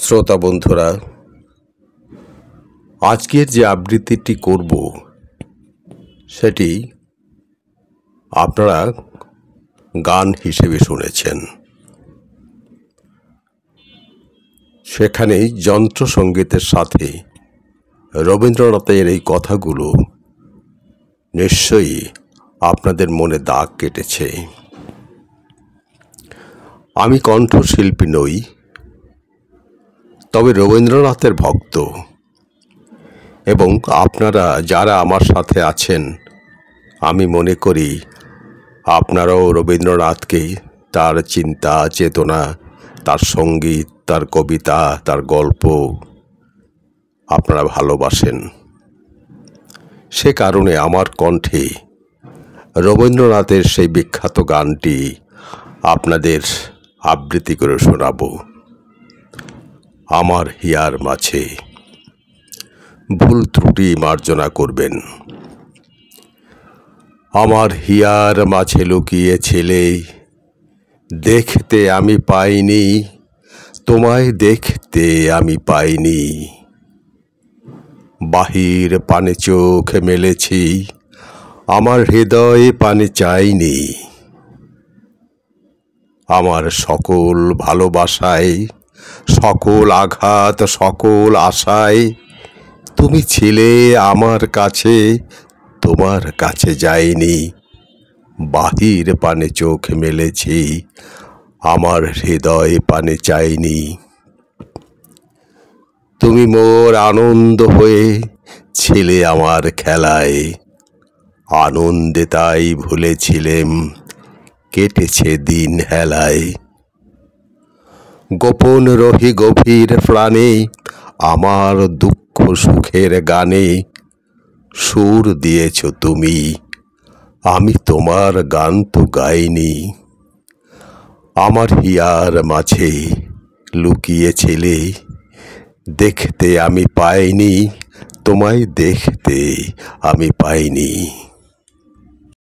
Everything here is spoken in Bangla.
শ্রোতা বন্ধুরা, আজকের যে আবৃত্তিটি করব সেটি আপনারা গান হিসেবে শুনেছেন। সেখানে যন্ত্রসঙ্গীতের সাথে রবীন্দ্রনাথের এই কথাগুলো নিশ্চয়ই আপনাদের মনে দাগ কেটেছে। আমি কণ্ঠশিল্পী নই, তবে রবীন্দ্রনাথের ভক্ত, এবং আপনারা যারা আমার সাথে আছেন আমি মনে করি আপনারাও রবীন্দ্রনাথকে তার চিন্তা চেতনা, তার সঙ্গীত, তার কবিতা, তার গল্প আপনারা ভালোবাসেন। সে কারণে আমার কণ্ঠে রবীন্দ্রনাথের সেই বিখ্যাত গানটি আপনাদের আবৃত্তি করে শোনাব। আমার হিয়ার মাঝে, ভুল ত্রুটি মার্জনা করবেন। আমার হিয়ার মাঝে লুকিয়েছিলে, দেখতে আমি পাইনি, তোমায় দেখতে আমি পাইনি। বাহির পানে চোখ মেলেছি, আমার হৃদয়ে পানে চাইনি। আমার সকল ভালোবাসায়, সকল আঘাত, সকল আশায় তুমি ছিলে আমার কাছে, তোমার কাছে যাইনি। বাহির পানে চোখ মেলেছি, আমার হৃদয় পানে চাইনি। তুমি মোর আনন্দ হয়ে ছিলে আমার খেলায়, আনন্দে তাই ভুলেছিলেম কেটেছে দিন হেলায়। গোপন রহি গভীর প্রাণে, আমার দুঃখ সুখের গানে সুর দিয়েছ তুমি, আমি তোমার গান তো গাইনি। আমার হিয়ার মাঝে লুকিয়েছিলে, দেখতে আমি পাইনি, তোমায় দেখতে আমি পাইনি।